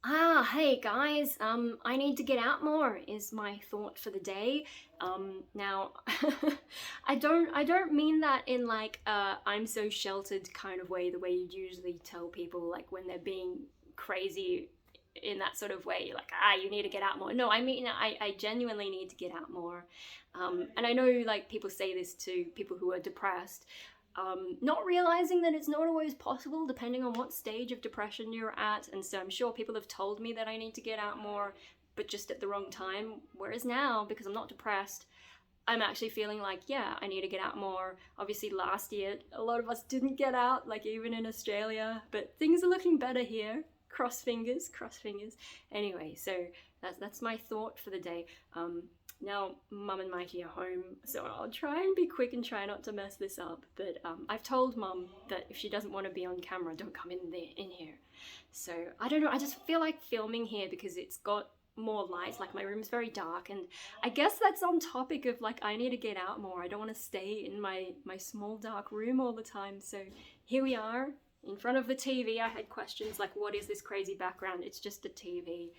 Hey guys, I need to get out more is my thought for the day. Now, I don't mean that in like I'm so sheltered kind of way, the way you'd usually tell people like when they're being crazy in that sort of way, like you need to get out more. No, I mean I genuinely need to get out more. And I know like people say this to people who are depressed, not realizing that it's not always possible depending on what stage of depression you're at. And so I'm sure people have told me that I need to get out more, but just at the wrong time. Whereas now, because I'm not depressed, I'm actually feeling like, yeah, I need to get out more. Obviously, last year, a lot of us didn't get out, like even in Australia, but things are looking better here. Cross fingers, cross fingers. Anyway, so that's my thought for the day. Now, Mum and Mikey are home, so I'll try and be quick and try not to mess this up. But I've told Mum that if she doesn't want to be on camera, don't come in here. So I don't know. I just feel like filming here because it's got more lights. Like my room's very dark, and I guess that's on topic of like I need to get out more. I don't want to stay in my small dark room all the time. So here we are in front of the TV. I had questions like, what is this crazy background? It's just a TV.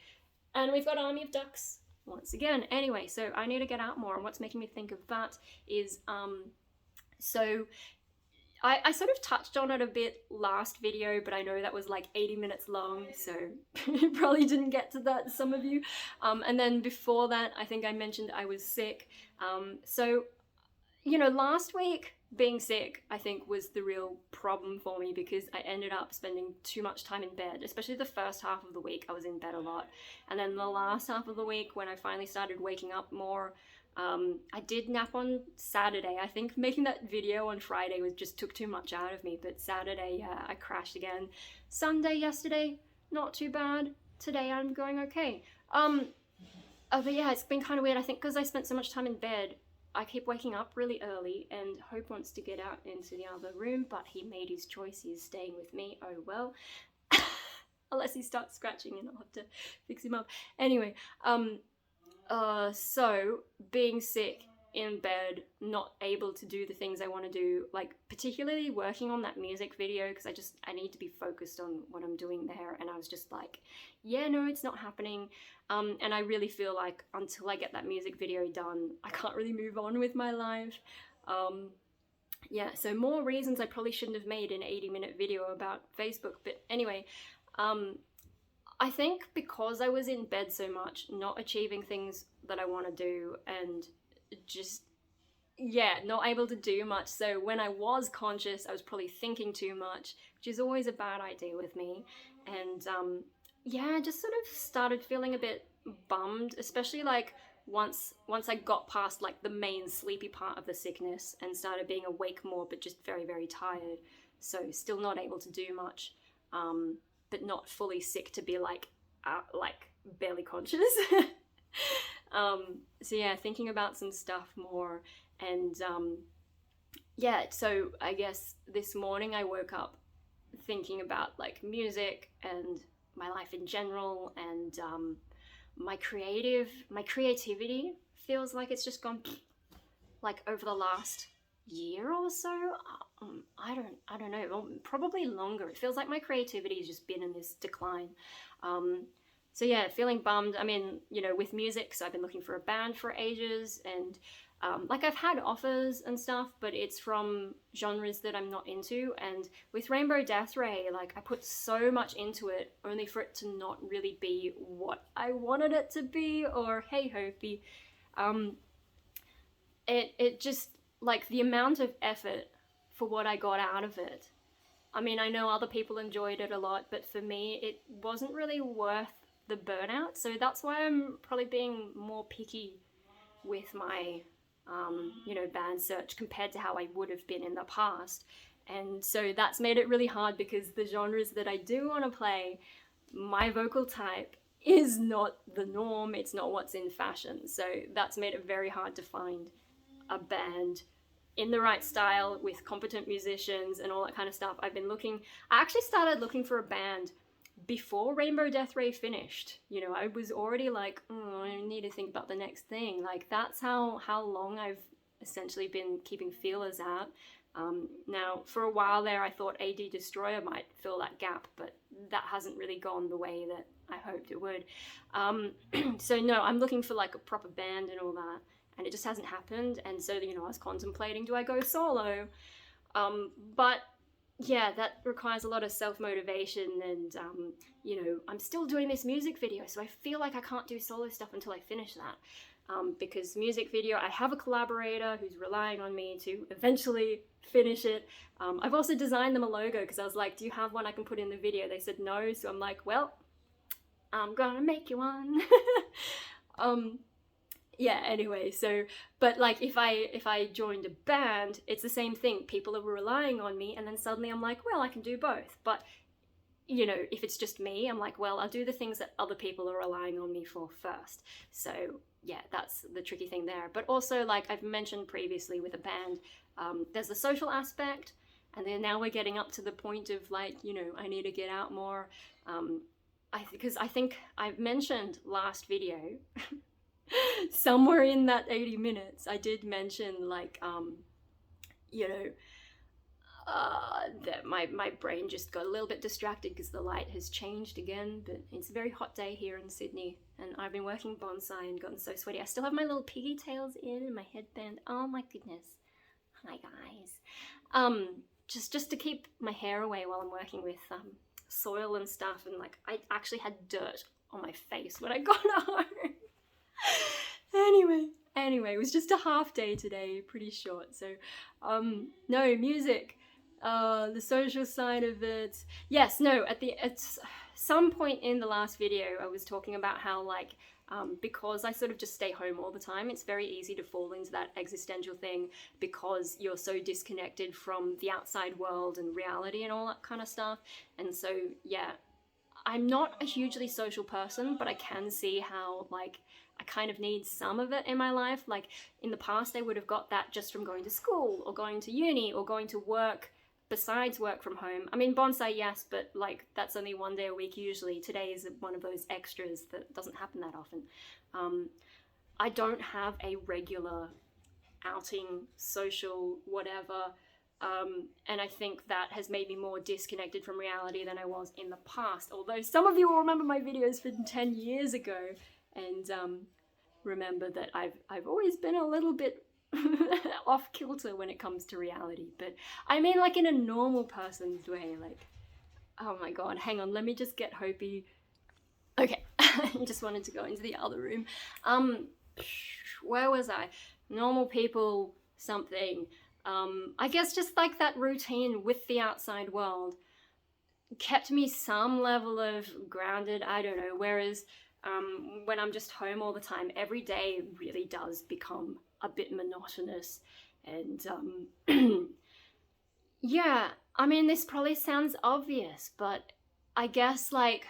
And we've got Army of Ducks once again. Anyway, so I need to get out more, and what's making me think of that is so I sort of touched on it a bit last video, but I know that was like 80 minutes long, so you probably didn't get to that, some of you. And then before that, I think I mentioned I was sick. So you know, last week being sick, I think, was the real problem for me because I ended up spending too much time in bed, especially the first half of the week. I was in bed a lot. And then the last half of the week, when I finally started waking up more, I did nap on Saturday. I think making that video on Friday was just took too much out of me. But Saturday, yeah, I crashed again. Sunday, yesterday, not too bad. Today, I'm going okay. But yeah, it's been kind of weird. I think because I spent so much time in bed, I keep waking up really early, and Hope wants to get out into the other room, but he made his choice. He's staying with me. Oh well. Unless he starts scratching, and I'll have to fix him up. Anyway, so being sick in bed, not able to do the things I want to do, like particularly working on that music video, because I need to be focused on what I'm doing there, and I was just like, yeah, no, it's not happening. And I really feel like until I get that music video done, I can't really move on with my life. Yeah, so more reasons I probably shouldn't have made an 80-minute video about Facebook. But anyway, I think because I was in bed so much, not achieving things that I want to do, and just, yeah, not able to do much. So when I was conscious, I was probably thinking too much, which is always a bad idea with me. And yeah, I just sort of started feeling a bit bummed, especially like once I got past like the main sleepy part of the sickness and started being awake more, but just very, very tired. So still not able to do much, but not fully sick to be like barely conscious. So yeah, thinking about some stuff more, and yeah, so I guess this morning I woke up thinking about like music and my life in general, and my creativity feels like it's just gone like over the last year or so. I don't know, probably longer. It feels like my creativity has just been in this decline. So yeah, feeling bummed. I mean, you know, with music, so I've been looking for a band for ages, and like I've had offers and stuff, but it's from genres that I'm not into. And with Rainbow Death Ray, like I put so much into it only for it to not really be what I wanted it to be. Or hey Hopi, it just, like, the amount of effort for what I got out of it. I mean, I know other people enjoyed it a lot, but for me, it wasn't really worth the burnout. So that's why I'm probably being more picky with my, you know, band search compared to how I would have been in the past. And so that's made it really hard because the genres that I do want to play, my vocal type is not the norm. It's not what's in fashion. So that's made it very hard to find a band in the right style with competent musicians and all that kind of stuff. I actually started looking for a band before Rainbow Death Ray finished. You know, I was already like, oh, I need to think about the next thing. Like, that's how long I've essentially been keeping feelers out. Now, for a while there, I thought AD Destroyer might fill that gap, but that hasn't really gone the way that I hoped it would. So no, I'm looking for like a proper band and all that, and it just hasn't happened. And so, you know, I was contemplating, do I go solo? But yeah, that requires a lot of self-motivation, and you know, I'm still doing this music video, so I feel like I can't do solo stuff until I finish that. Because music video, I have a collaborator who's relying on me to eventually finish it. I've also designed them a logo, because I was like, do you have one I can put in the video? They said no, so I'm like, well, I'm gonna make you one. Yeah, anyway, so, but like if I joined a band, it's the same thing. People are relying on me, and then suddenly I'm like, well, I can do both. But you know, if it's just me, I'm like, well, I'll do the things that other people are relying on me for first. So yeah, that's the tricky thing there. But also, like I've mentioned previously with a band, there's the social aspect, and then now we're getting up to the point of like, you know, I need to get out more. Because I think I've mentioned last video, somewhere in that 80 minutes, I did mention like, you know, that my brain just got a little bit distracted because the light has changed again. But it's a very hot day here in Sydney, and I've been working bonsai and gotten so sweaty. I still have my little piggy tails in and my headband. Oh my goodness. Hi guys. Just to keep my hair away while I'm working with soil and stuff, and like I actually had dirt on my face when I got home. Anyway, it was just a half day today, pretty short. So no, music, the social side of it. Yes, no, at some point in the last video I was talking about how like because I sort of just stay home all the time, it's very easy to fall into that existential thing because you're so disconnected from the outside world and reality and all that kind of stuff. And so yeah, I'm not a hugely social person, but I can see how like I kind of need some of it in my life. Like in the past I would have got that just from going to school or going to uni or going to work besides work from home. I mean, bonsai, yes, but like that's only one day a week usually. Today is one of those extras that doesn't happen that often. I don't have a regular outing, social, whatever. And I think that has made me more disconnected from reality than I was in the past. Although some of you will remember my videos from 10 years ago and remember that I've always been a little bit off kilter when it comes to reality. But I mean like in a normal person's way, like, oh my god, hang on, let me just get Hopi. Okay, I just wanted to go into the other room. Where was I? Normal people, something. I guess just like that routine with the outside world kept me some level of grounded, I don't know, whereas when I'm just home all the time, every day really does become a bit monotonous. And yeah, I mean, this probably sounds obvious, but I guess like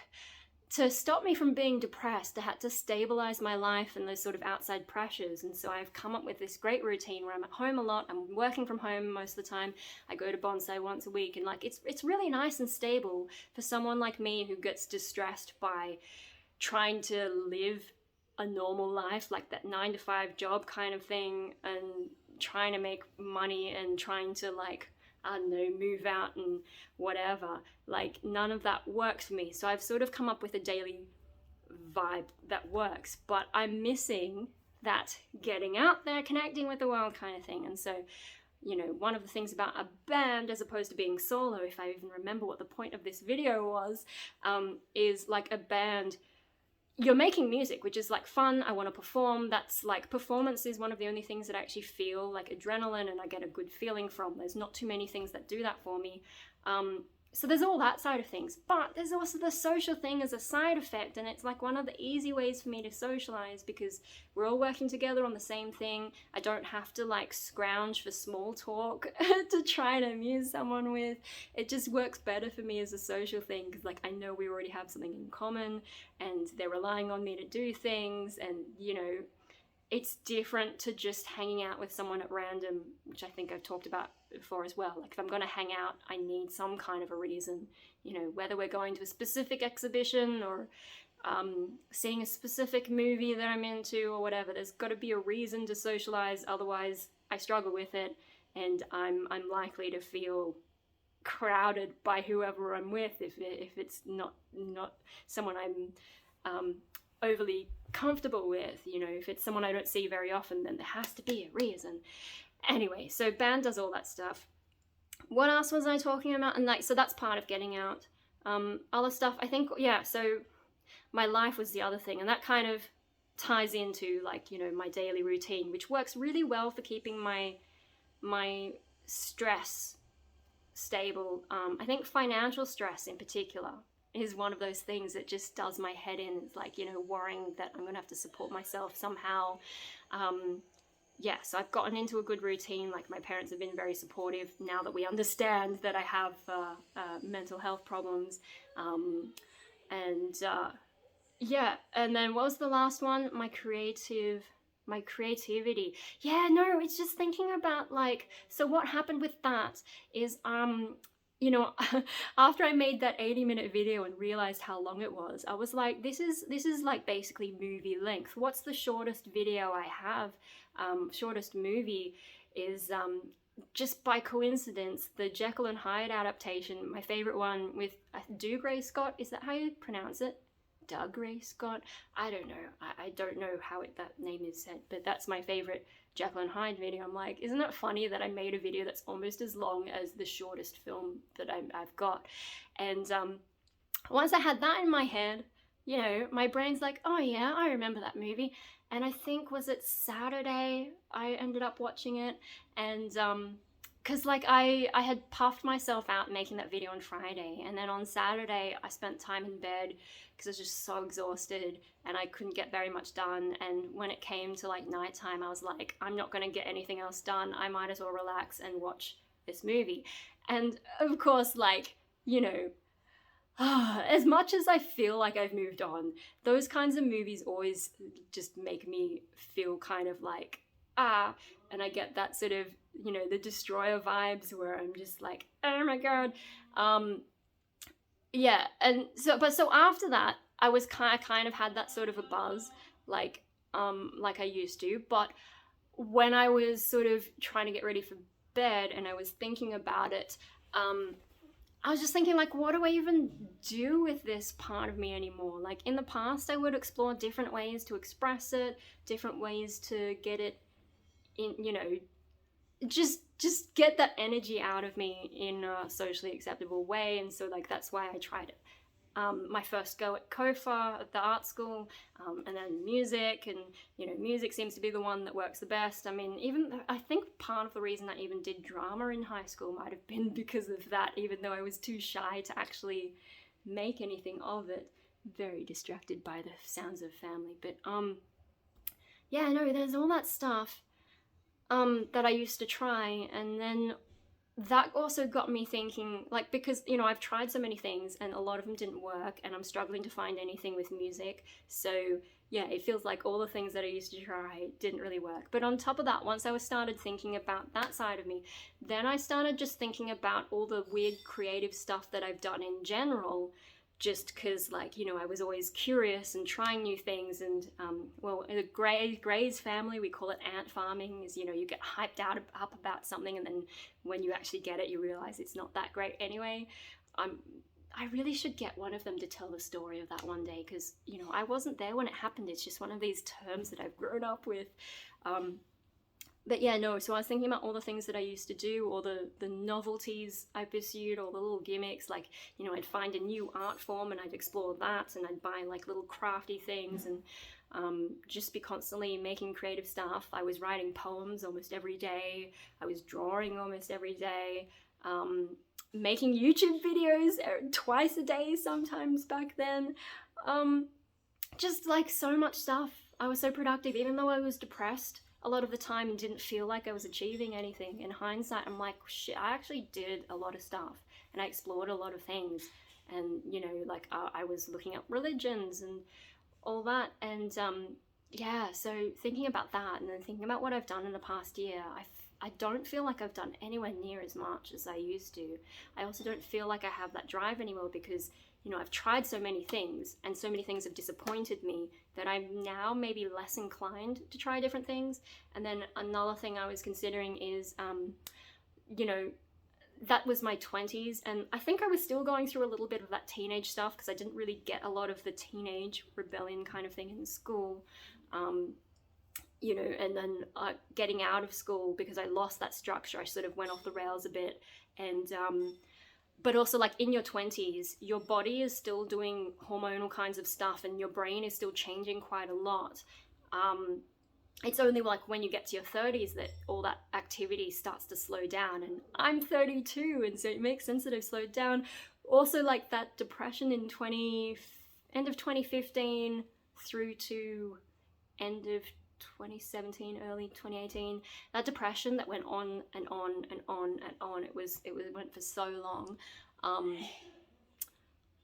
to stop me from being depressed, I had to stabilize my life and those sort of outside pressures. And so I've come up with this great routine where I'm at home a lot. I'm working from home most of the time. I go to bonsai once a week, and like it's really nice and stable for someone like me who gets distressed by trying to live a normal life, like that 9-to-5 job kind of thing, and trying to make money and trying to like, I don't know, move out and whatever. Like none of that works for me. So I've sort of come up with a daily vibe that works, but I'm missing that getting out there, connecting with the world kind of thing. And so, you know, one of the things about a band as opposed to being solo, if I even remember what the point of this video was, is like a band, you're making music, which is like fun. I want to perform. That's like, performance is one of the only things that I actually feel like adrenaline and I get a good feeling from. There's not too many things that do that for me. So there's all that side of things, but there's also the social thing as a side effect, and it's like one of the easy ways for me to socialize because we're all working together on the same thing. I don't have to like scrounge for small talk to try and amuse someone with. It just works better for me as a social thing because like I know we already have something in common and they're relying on me to do things, and you know, it's different to just hanging out with someone at random, which I think I've talked about before as well. Like if I'm going to hang out, I need some kind of a reason, you know, whether we're going to a specific exhibition or seeing a specific movie that I'm into or whatever. There's got to be a reason to socialize, otherwise I struggle with it and I'm likely to feel crowded by whoever I'm with if it's not someone I'm overly comfortable with. You know, if it's someone I don't see very often, then there has to be a reason. Anyway, so band does all that stuff. What else was I talking about? And like, so that's part of getting out. Other stuff, I think, yeah, so my life was the other thing, and that kind of ties into, like, you know, my daily routine, which works really well for keeping my stress stable. I think financial stress in particular is one of those things that just does my head in. It's like, you know, worrying that I'm gonna have to support myself somehow. Yeah, so I've gotten into a good routine. Like, my parents have been very supportive now that we understand that I have mental health problems. Yeah, and then what was the last one? My creativity. Yeah, no, it's just thinking about, like, so what happened with that is, you know, after I made that 80-minute video and realized how long it was, I was like, this is like basically movie length. What's the shortest video I have? Shortest movie is just by coincidence the Jekyll and Hyde adaptation, my favorite one with Doug Ray Scott. Is that how you pronounce it? Doug Ray Scott? I don't know. I don't know how that name is said, but that's my favorite Jekyll and Hyde video. I'm like, isn't it funny that I made a video that's almost as long as the shortest film that I've got? And once I had that in my head, you know, my brain's like, oh yeah, I remember that movie. And I think, was it Saturday I ended up watching it, and because like I had puffed myself out making that video on Friday, and then on Saturday I spent time in bed because I was just so exhausted and I couldn't get very much done. And when it came to like nighttime, I was like, I'm not going to get anything else done. I might as well relax and watch this movie. And of course, like, you know, as much as I feel like I've moved on, those kinds of movies always just make me feel kind of like, and I get that sort of, you know, the Destroyer vibes where I'm just like, oh my god. Yeah, and so after that, I was kind of had that sort of a buzz, like I used to. But when I was sort of trying to get ready for bed and I was thinking about it, I was just thinking, like, what do I even do with this part of me anymore? Like, in the past, I would explore different ways to express it, different ways to get it in, you know, just get that energy out of me in a socially acceptable way. And so, like, that's why I tried it. My first go at COFA at the art school, and then music, and, you know, music seems to be the one that works the best. I mean, I think part of the reason I even did drama in high school might have been because of that, even though I was too shy to actually make anything of it. Very distracted by the sounds of family. But yeah, no, there's all that stuff that I used to try, and then that also got me thinking, like, because, you know, I've tried so many things and a lot of them didn't work, and I'm struggling to find anything with music. So yeah, it feels like all the things that I used to try didn't really work. But on top of that, once I started thinking about that side of me, then I started just thinking about all the weird creative stuff that I've done in general, just because, like, you know, I was always curious and trying new things. And well, in the Gray's family, we call it ant farming. Is, you know, you get hyped up about something, and then when you actually get it, you realize it's not that great anyway. I really should get one of them to tell the story of that one day, because, you know, I wasn't there when it happened. It's just one of these terms that I've grown up with. But yeah, no, so I was thinking about all the things that I used to do, all the novelties I pursued, all the little gimmicks. Like, you know, I'd find a new art form and I'd explore that, and I'd buy like little crafty things, and just be constantly making creative stuff. I was writing poems almost every day. I was drawing almost every day. Making YouTube videos twice a day sometimes back then. Just like so much stuff. I was so productive, even though I was depressed a lot of the time and didn't feel like I was achieving anything. In hindsight, I'm like, shit, I actually did a lot of stuff, and I explored a lot of things. And, you know, like, I was looking up religions and all that. And yeah, so thinking about that, and then thinking about what I've done in the past year, I don't feel like I've done anywhere near as much as I used to. I also don't feel like I have that drive anymore, because, you know, I've tried so many things, and so many things have disappointed me, that I'm now maybe less inclined to try different things. And then another thing I was considering is, you know, that was my 20s, and I think I was still going through a little bit of that teenage stuff because I didn't really get a lot of the teenage rebellion kind of thing in school. You know, and then getting out of school because I lost that structure, I sort of went off the rails a bit. And but also, like, in your 20s, your body is still doing hormonal kinds of stuff and your brain is still changing quite a lot. It's only like when you get to your 30s that all that activity starts to slow down, and I'm 32, and so it makes sense that I've slowed down. Also, like, that depression in end of 2015 through to end of 2017, early 2018, that depression that went on and on and on and on, it went for so long.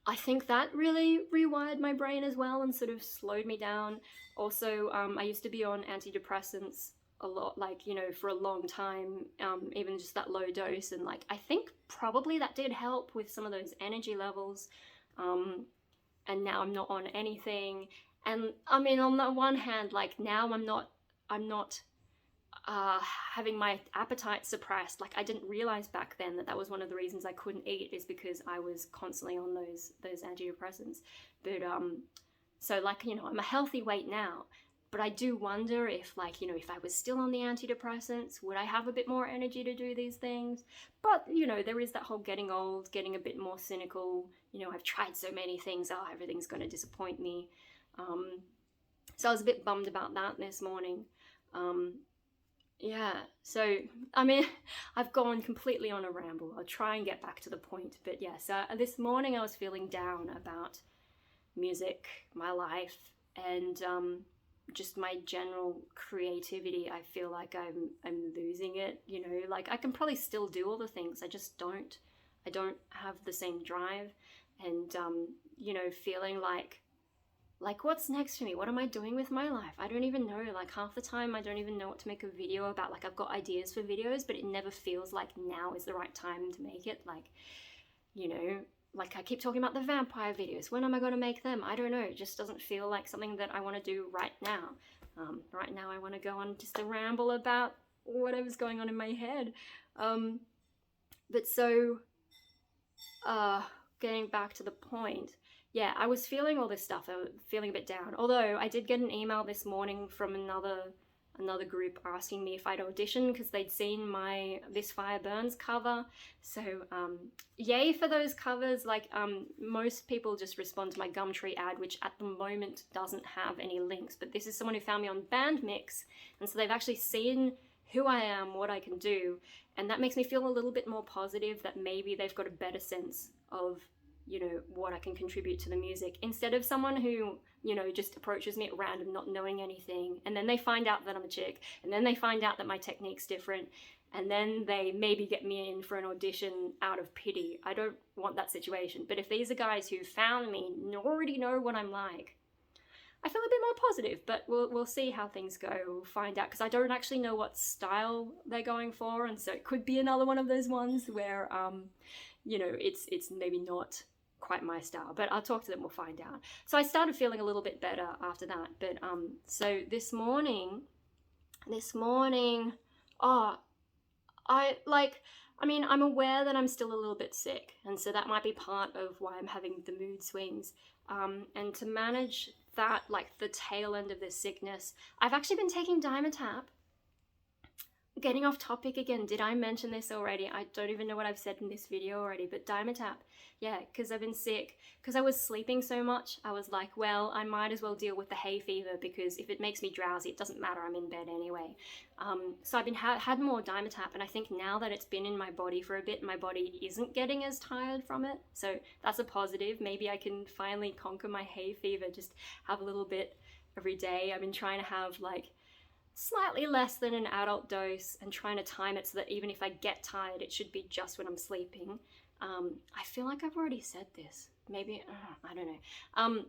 I think that really rewired my brain as well and sort of slowed me down. Also, I used to be on antidepressants a lot, like, you know, for a long time, even just that low dose, and like, I think probably that did help with some of those energy levels. And now I'm not on anything. And I mean, on the one hand, like, now I'm not having my appetite suppressed. Like, I didn't realize back then that was one of the reasons I couldn't eat, is because I was constantly on those antidepressants. But so, like, you know, I'm a healthy weight now, but I do wonder if, like, you know, if I was still on the antidepressants, would I have a bit more energy to do these things? But, you know, there is that whole getting old, getting a bit more cynical. You know, I've tried so many things, everything's going to disappoint me. So I was a bit bummed about that this morning. Yeah, so, I mean, I've gone completely on a ramble. I'll try and get back to the point. But yeah, so this morning I was feeling down about music, my life, and just my general creativity. I feel like I'm losing it, you know, like, I can probably still do all the things, I just don't have the same drive. And you know, feeling like what's next for me? What am I doing with my life? I don't even know. Like, half the time I don't even know what to make a video about. Like, I've got ideas for videos, but it never feels like now is the right time to make it. Like, you know, like, I keep talking about the vampire videos. When am I going to make them? I don't know. It just doesn't feel like something that I want to do right now. Right now I want to go on just a ramble about whatever's going on in my head. But so, getting back to the point, yeah, I was feeling all this stuff. I was feeling a bit down. Although I did get an email this morning from another group asking me if I'd audition because they'd seen my This Fire Burns cover. So yay for those covers. Like, most people just respond to my Gumtree ad, which at the moment doesn't have any links. But this is someone who found me on Bandmix, and so they've actually seen who I am, what I can do, and that makes me feel a little bit more positive that maybe they've got a better sense of, you know, what I can contribute to the music, instead of someone who, you know, just approaches me at random, not knowing anything, and then they find out that I'm a chick, and then they find out that my technique's different, and then they maybe get me in for an audition out of pity. I don't want that situation. But if these are guys who found me and already know what I'm like, I feel a bit more positive. But we'll see how things go. We'll find out, because I don't actually know what style they're going for, and so it could be another one of those ones where you know, it's maybe not quite my style, but I'll talk to them, we'll find out. So I started feeling a little bit better after that. But so this morning, I mean, I'm aware that I'm still a little bit sick, and so that might be part of why I'm having the mood swings. And to manage that, like, the tail end of this sickness, I've actually been taking Dimetapp. Getting off topic again, did I mention this already? I don't even know what I've said in this video already, but Dimetapp, yeah, because I've been sick, because I was sleeping so much, I was like, well, I might as well deal with the hay fever, because if it makes me drowsy, it doesn't matter, I'm in bed anyway. So I've been had more Dimetapp, and I think now that it's been in my body for a bit, my body isn't getting as tired from it, so that's a positive. Maybe I can finally conquer my hay fever, just have a little bit every day. I've been trying to have, like, slightly less than an adult dose, and trying to time it so that even if I get tired, it should be just when I'm sleeping. I feel like I've already said this. Maybe, I don't know.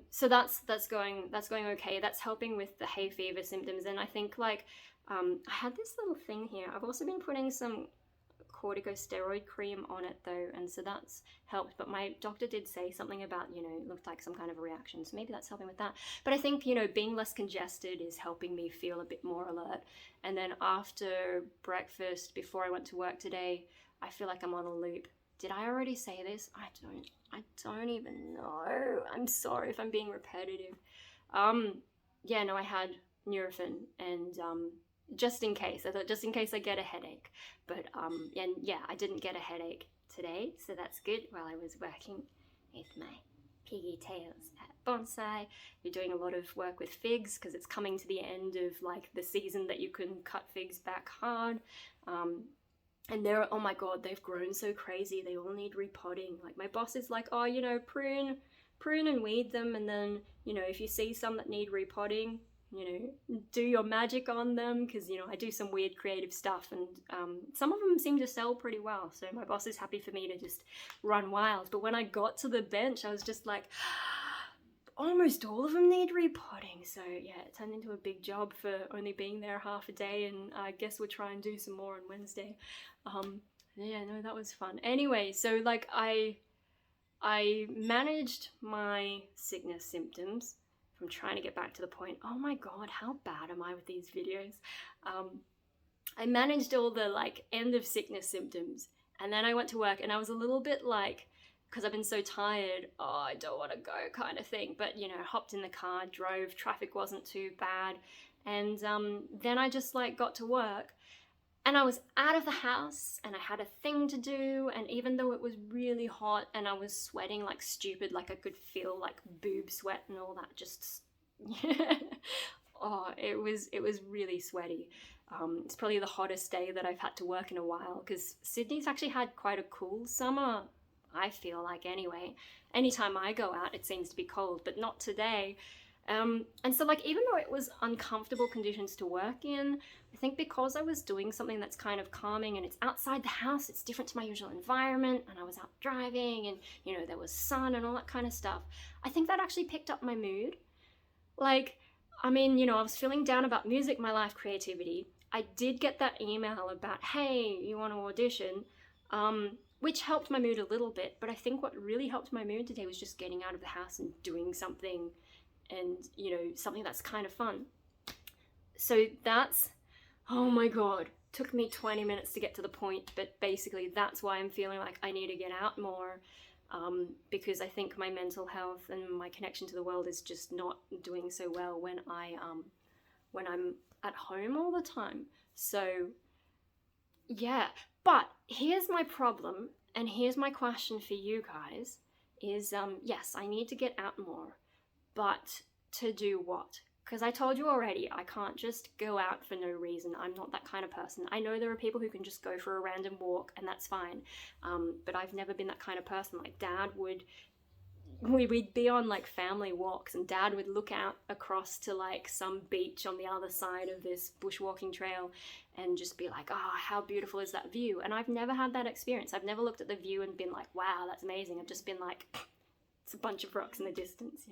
So that's going okay. That's helping with the hay fever symptoms. And I think, like, I had this little thing here. I've also been putting some corticosteroid cream on it though, and so that's helped. But my doctor did say something about, it looked like some kind of a reaction, so maybe that's helping with that. But I think, being less congested is helping me feel a bit more alert. And then after breakfast, before I went to work today, I feel like I'm on a loop. Did I already say this? I don't even know. I'm sorry if I'm being repetitive. Yeah, no, I had Nurofen, and just in case. I thought just in case I get a headache. But and yeah, I didn't get a headache today, so that's good. While I was working with my pigtails at Bonsai, we're doing a lot of work with figs because it's coming to the end of like the season that you can cut figs back hard. And they're, oh my god, they've grown so crazy. They all need repotting. Like my boss is like, oh, prune and weed them, and then, if you see some that need repotting, do your magic on them, because, I do some weird creative stuff, and some of them seem to sell pretty well. So my boss is happy for me to just run wild. But when I got to the bench, I was just like, almost all of them need repotting. So yeah, it turned into a big job for only being there half a day, and I guess we'll try and do some more on Wednesday. Yeah, no, that was fun. Anyway, so like I managed my sickness symptoms. I'm trying to get back to the point. Oh my god, how bad am I with these videos? I managed all the like end of sickness symptoms, and then I went to work, and I was a little bit like, because I've been so tired, oh, I don't want to go kind of thing. But, hopped in the car, drove, traffic wasn't too bad. And then I just like got to work, and I was out of the house, and I had a thing to do. And even though it was really hot and I was sweating like stupid, like I could feel like boob sweat and all that, just, oh, it was really sweaty. It's probably the hottest day that I've had to work in a while, because Sydney's actually had quite a cool summer, I feel like, anyway. Anytime I go out, it seems to be cold, but not today. And so like, even though it was uncomfortable conditions to work in, I think because I was doing something that's kind of calming, and it's outside the house, it's different to my usual environment, and I was out driving, and there was sun and all that kind of stuff, I think that actually picked up my mood. Like, I mean, I was feeling down about music, my life, creativity. I did get that email about, hey, you want to audition? Which helped my mood a little bit, but I think what really helped my mood today was just getting out of the house and doing something, and, something that's kind of fun. So that's, oh my god, took me 20 minutes to get to the point, but basically that's why I'm feeling like I need to get out more, because I think my mental health and my connection to the world is just not doing so well when I'm at home all the time. So yeah, but here's my problem, and here's my question for you guys, is yes, I need to get out more, but to do what? Because I told you already, I can't just go out for no reason. I'm not that kind of person. I know there are people who can just go for a random walk, and that's fine, but I've never been that kind of person. Like, we'd be on like family walks, and Dad would look out across to like some beach on the other side of this bushwalking trail and just be like, oh, how beautiful is that view? And I've never had that experience. I've never looked at the view and been like, wow, that's amazing. I've just been like, it's a bunch of rocks in the distance,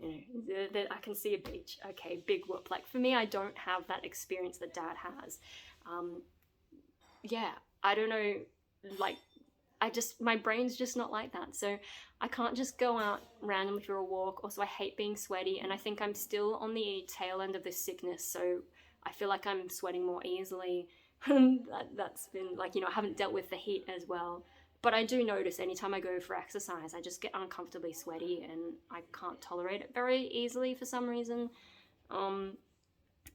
I can see a beach. Okay, big whoop. Like, for me, I don't have that experience that Dad has. Yeah, I don't know, like, my brain's just not like that. So I can't just go out randomly for a walk. Also, I hate being sweaty, and I think I'm still on the tail end of this sickness, so I feel like I'm sweating more easily. That's been like, I haven't dealt with the heat as well. But I do notice anytime I go for exercise, I just get uncomfortably sweaty, and I can't tolerate it very easily for some reason.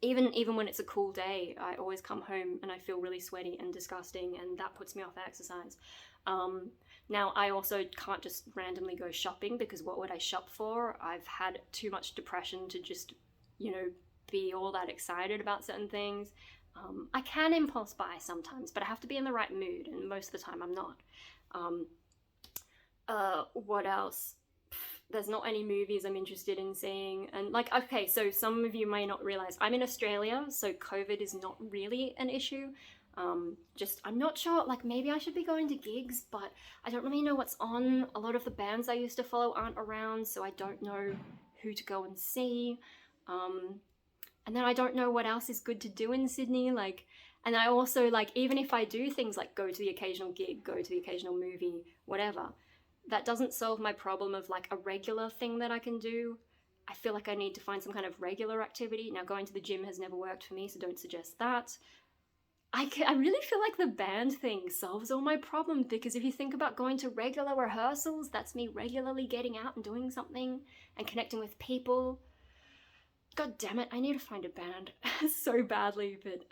Even when it's a cool day, I always come home and I feel really sweaty and disgusting, and that puts me off exercise. Now, I also can't just randomly go shopping, because what would I shop for? I've had too much depression to just, be all that excited about certain things. I can impulse buy sometimes, but I have to be in the right mood, and most of the time I'm not. What else? There's not any movies I'm interested in seeing. And like, okay, so some of you may not realize I'm in Australia, so COVID is not really an issue. I'm not sure, like, maybe I should be going to gigs, but I don't really know what's on. A lot of the bands I used to follow aren't around, so I don't know who to go and see. And then I don't know what else is good to do in Sydney. Like, And I also, like, even if I do things like go to the occasional gig, go to the occasional movie, whatever, that doesn't solve my problem of like a regular thing that I can do. I feel like I need to find some kind of regular activity. Now, going to the gym has never worked for me, so don't suggest that. I really feel like the band thing solves all my problems, because if you think about going to regular rehearsals, that's me regularly getting out and doing something and connecting with people. God damn it, I need to find a band so badly, but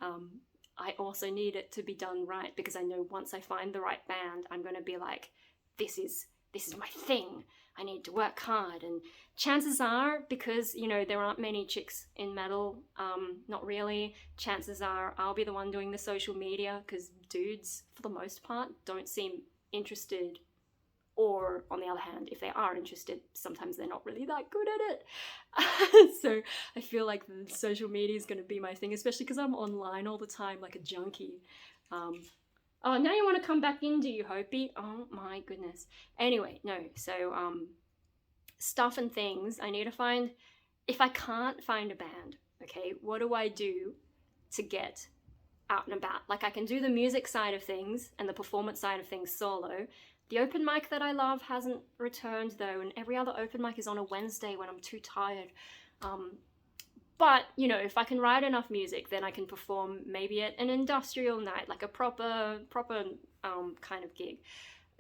I also need it to be done right, because I know once I find the right band, I'm gonna be like, this is my thing. I need to work hard. And chances are, because, you know, there aren't many chicks in metal, not really, chances are I'll be the one doing the social media, because dudes, for the most part, don't seem interested. Or, on the other hand, if they are interested, sometimes they're not really that good at it. So I feel like the social media is going to be my thing, especially because I'm online all the time like a junkie. Oh, now you want to come back in, do you, Hopi? Oh my goodness. Anyway, no, so stuff and things. I need to find, if I can't find a band, okay, what do I do to get out and about? Like, I can do the music side of things and the performance side of things solo. The open mic that I love hasn't returned though, and every other open mic is on a Wednesday when I'm too tired. But, you know, if I can write enough music, then I can perform maybe at an industrial night, like a proper kind of gig.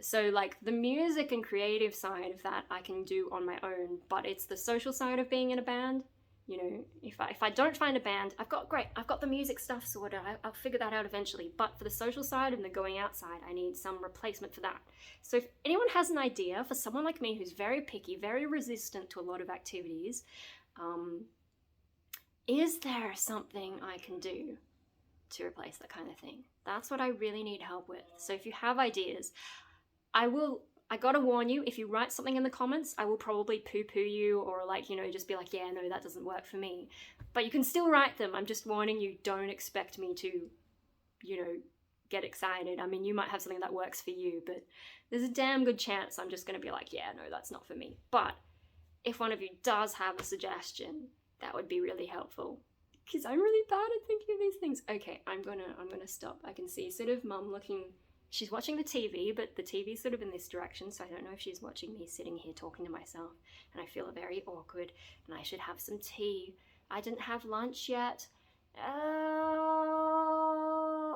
So, like, the music and creative side of that I can do on my own, but it's the social side of being in a band. You know, if I don't find a band, I've got the music stuff sorted, I'll figure that out eventually. But for the social side and the going outside, I need some replacement for that. So if anyone has an idea for someone like me who's very picky, very resistant to a lot of activities, is there something I can do to replace that kind of thing? That's what I really need help with. So if you have ideas, I gotta warn you, if you write something in the comments, I will probably poo-poo you, or like, you know, just be like, yeah, no, that doesn't work for me. But you can still write them. I'm just warning you, don't expect me to, you know, get excited. I mean, you might have something that works for you, but there's a damn good chance I'm just gonna be like, yeah, no, that's not for me. But if one of you does have a suggestion, that would be really helpful, because I'm really bad at thinking of these things. Okay, I'm gonna stop. I can see sort of Mum looking, she's watching the TV, but the TV's sort of in this direction, so I don't know if she's watching me sitting here talking to myself, and I feel very awkward, and I should have some tea. I didn't have lunch yet.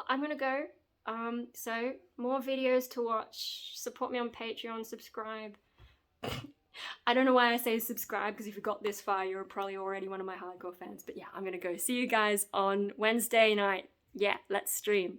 I'm gonna go. So more videos to watch. Support me on Patreon, subscribe. I don't know why I say subscribe, because if you got this far, you're probably already one of my hardcore fans. But yeah, I'm gonna go. See you guys on Wednesday night. Yeah, let's stream.